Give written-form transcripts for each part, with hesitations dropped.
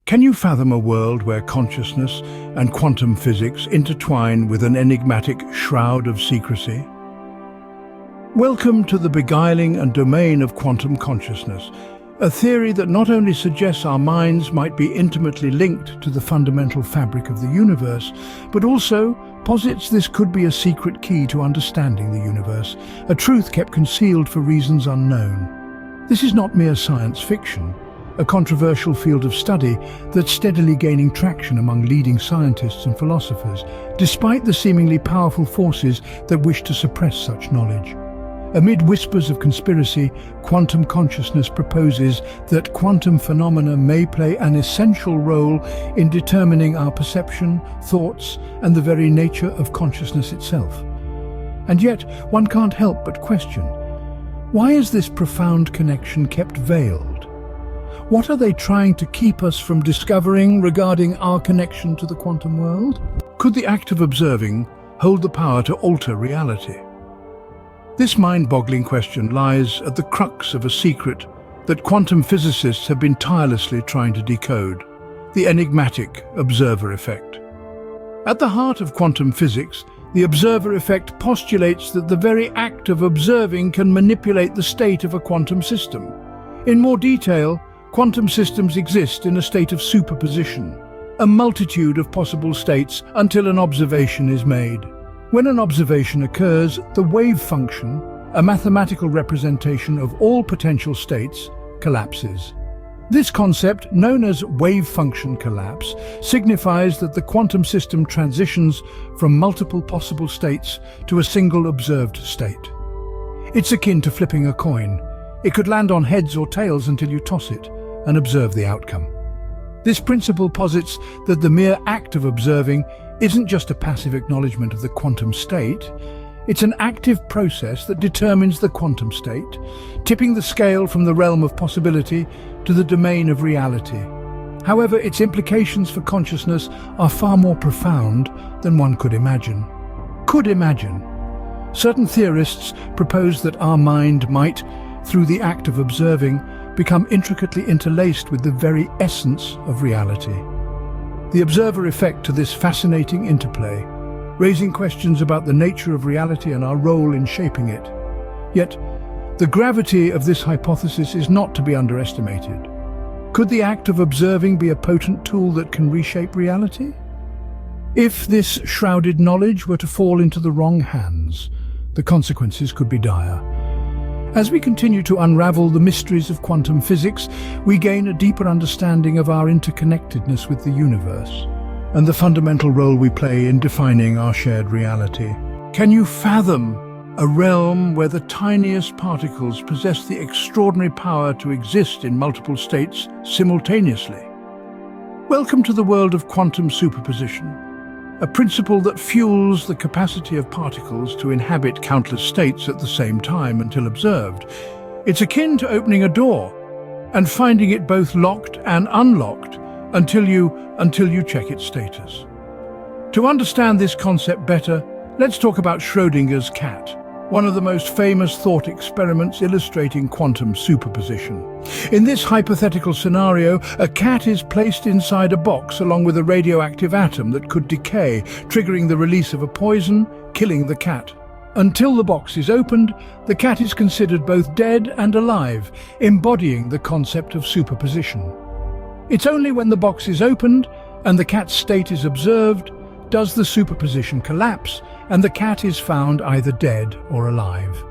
Can you fathom a world where consciousness and quantum physics intertwine with an enigmatic shroud of secrecy? Welcome to the beguiling and domain of quantum consciousness, a theory that not only suggests our minds might be intimately linked to the fundamental fabric of the universe, but also posits this could be a secret key to understanding the universe, a truth kept concealed for reasons unknown. This is not mere science fiction, a controversial field of study that's steadily gaining traction among leading scientists and philosophers, despite the seemingly powerful forces that wish to suppress such knowledge. Amid whispers of conspiracy, quantum consciousness proposes that quantum phenomena may play an essential role in determining our perception, thoughts, and the very nature of consciousness itself. And yet, one can't help but question, why is this profound connection kept veiled? What are they trying to keep us from discovering regarding our connection to the quantum world? Could the act of observing hold the power to alter reality? This mind-boggling question lies at the crux of a secret that quantum physicists have been tirelessly trying to decode: the enigmatic observer effect. At the heart of quantum physics, the observer effect postulates that the very act of observing can manipulate the state of a quantum system. In more detail, quantum systems exist in a state of superposition, a multitude of possible states until an observation is made. When an observation occurs, the wave function, a mathematical representation of all potential states, collapses. This concept, known as wave function collapse, signifies that the quantum system transitions from multiple possible states to a single observed state. It's akin to flipping a coin. It could land on heads or tails until you toss it and observe the outcome. This principle posits that the mere act of observing isn't just a passive acknowledgement of the quantum state, it's an active process that determines the quantum state, tipping the scale from the realm of possibility to the domain of reality. However, its implications for consciousness are far more profound than one could imagine. Certain theorists propose that our mind might, through the act of observing, become intricately interlaced with the very essence of reality. The observer effect to this fascinating interplay, raising questions about the nature of reality and our role in shaping it. Yet, the gravity of this hypothesis is not to be underestimated. Could the act of observing be a potent tool that can reshape reality? If this shrouded knowledge were to fall into the wrong hands, the consequences could be dire. As we continue to unravel the mysteries of quantum physics, we gain a deeper understanding of our interconnectedness with the universe and the fundamental role we play in defining our shared reality. Can you fathom a realm where the tiniest particles possess the extraordinary power to exist in multiple states simultaneously? Welcome to the world of quantum superposition, a principle that fuels the capacity of particles to inhabit countless states at the same time until observed. It's akin to opening a door and finding it both locked and unlocked until you check its status. To understand this concept better, let's talk about Schrödinger's cat, one of the most famous thought experiments illustrating quantum superposition. In this hypothetical scenario, a cat is placed inside a box along with a radioactive atom that could decay, triggering the release of a poison, killing the cat. Until the box is opened, the cat is considered both dead and alive, embodying the concept of superposition. It's only when the box is opened and the cat's state is observed does the superposition collapse, and the cat is found either dead or alive.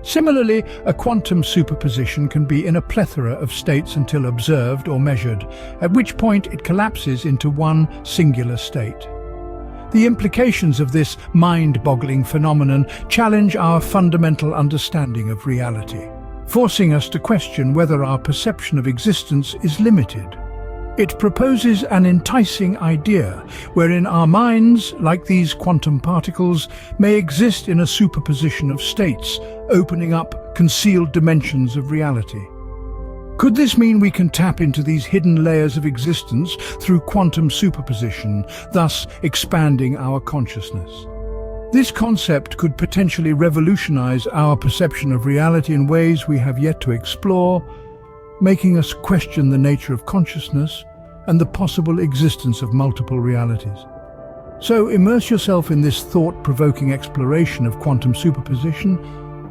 Similarly, a quantum superposition can be in a plethora of states until observed or measured, at which point it collapses into one singular state. The implications of this mind-boggling phenomenon challenge our fundamental understanding of reality, forcing us to question whether our perception of existence is limited. It proposes an enticing idea wherein our minds, like these quantum particles, may exist in a superposition of states, opening up concealed dimensions of reality. Could this mean we can tap into these hidden layers of existence through quantum superposition, thus expanding our consciousness? This concept could potentially revolutionize our perception of reality in ways we have yet to explore, making us question the nature of consciousness and the possible existence of multiple realities. So immerse yourself in this thought-provoking exploration of quantum superposition,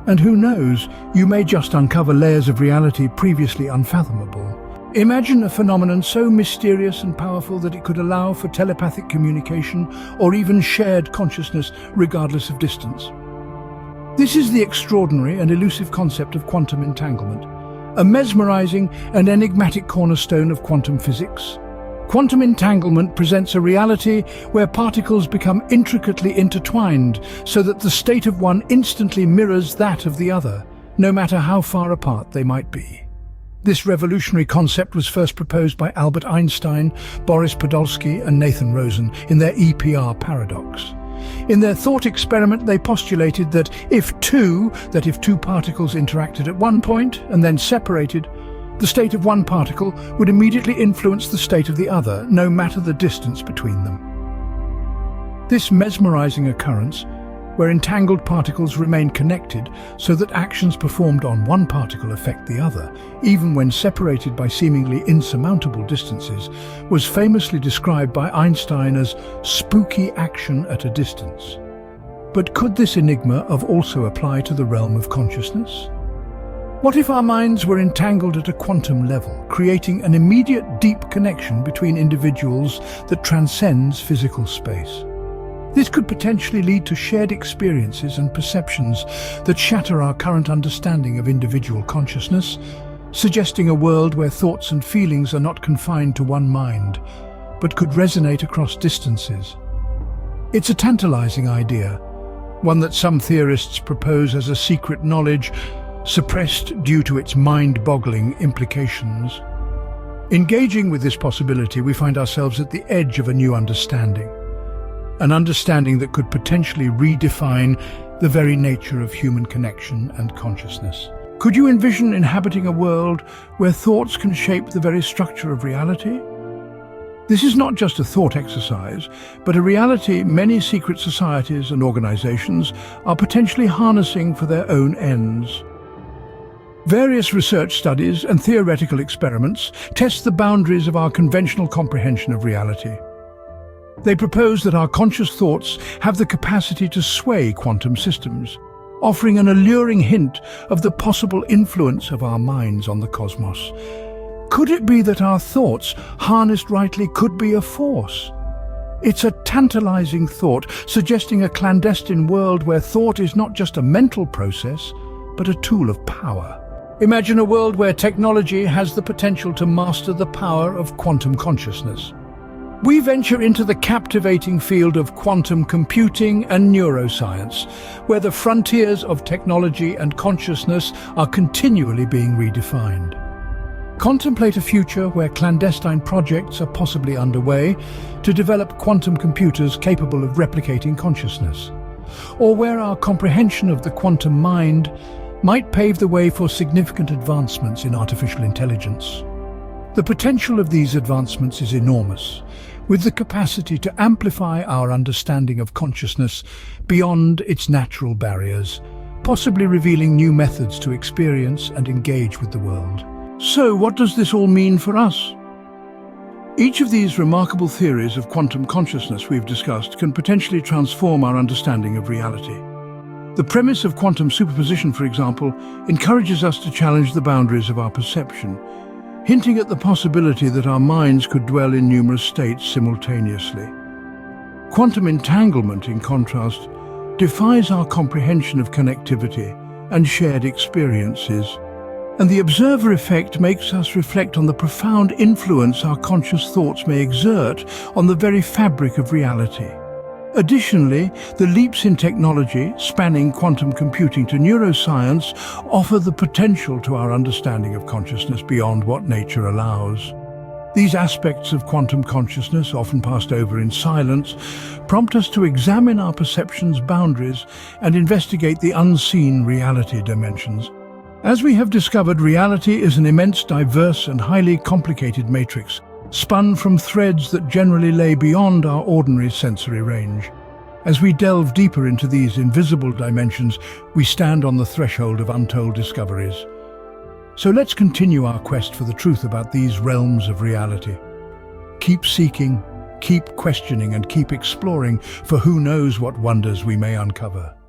and who knows, you may just uncover layers of reality previously unfathomable. Imagine a phenomenon so mysterious and powerful that it could allow for telepathic communication or even shared consciousness regardless of distance. This is the extraordinary and elusive concept of quantum entanglement, a mesmerizing and enigmatic cornerstone of quantum physics. Quantum entanglement presents a reality where particles become intricately intertwined so that the state of one instantly mirrors that of the other, no matter how far apart they might be. This revolutionary concept was first proposed by Albert Einstein, Boris Podolsky, and Nathan Rosen in their EPR paradox. In their thought experiment, they postulated that if two particles interacted at one point and then separated, the state of one particle would immediately influence the state of the other, no matter the distance between them. This mesmerizing occurrence, where entangled particles remain connected so that actions performed on one particle affect the other, even when separated by seemingly insurmountable distances, was famously described by Einstein as spooky action at a distance. But could this enigma also apply to the realm of consciousness? What if our minds were entangled at a quantum level, creating an immediate deep connection between individuals that transcends physical space? This could potentially lead to shared experiences and perceptions that shatter our current understanding of individual consciousness, suggesting a world where thoughts and feelings are not confined to one mind, but could resonate across distances. It's a tantalizing idea, one that some theorists propose as a secret knowledge suppressed due to its mind-boggling implications. Engaging with this possibility, we find ourselves at the edge of a new understanding. An understanding that could potentially redefine the very nature of human connection and consciousness. Could you envision inhabiting a world where thoughts can shape the very structure of reality? This is not just a thought exercise, but a reality many secret societies and organizations are potentially harnessing for their own ends. Various research studies and theoretical experiments test the boundaries of our conventional comprehension of reality. They propose that our conscious thoughts have the capacity to sway quantum systems, offering an alluring hint of the possible influence of our minds on the cosmos. Could it be that our thoughts, harnessed rightly, could be a force? It's a tantalizing thought, suggesting a clandestine world where thought is not just a mental process, but a tool of power. Imagine a world where technology has the potential to master the power of quantum consciousness. We venture into the captivating field of quantum computing and neuroscience, where the frontiers of technology and consciousness are continually being redefined. Contemplate a future where clandestine projects are possibly underway to develop quantum computers capable of replicating consciousness, or where our comprehension of the quantum mind might pave the way for significant advancements in artificial intelligence. The potential of these advancements is enormous, with the capacity to amplify our understanding of consciousness beyond its natural barriers, possibly revealing new methods to experience and engage with the world. So, what does this all mean for us? Each of these remarkable theories of quantum consciousness we've discussed can potentially transform our understanding of reality. The premise of quantum superposition, for example, encourages us to challenge the boundaries of our perception, hinting at the possibility that our minds could dwell in numerous states simultaneously. Quantum entanglement, in contrast, defies our comprehension of connectivity and shared experiences, and the observer effect makes us reflect on the profound influence our conscious thoughts may exert on the very fabric of reality. Additionally, the leaps in technology, spanning quantum computing to neuroscience, offer the potential to our understanding of consciousness beyond what nature allows. These aspects of quantum consciousness, often passed over in silence, prompt us to examine our perception's boundaries and investigate the unseen reality dimensions. As we have discovered, reality is an immense, diverse and highly complicated matrix, spun from threads that generally lay beyond our ordinary sensory range. As we delve deeper into these invisible dimensions, we stand on the threshold of untold discoveries. So let's continue our quest for the truth about these realms of reality. Keep seeking, keep questioning, and keep exploring, for who knows what wonders we may uncover.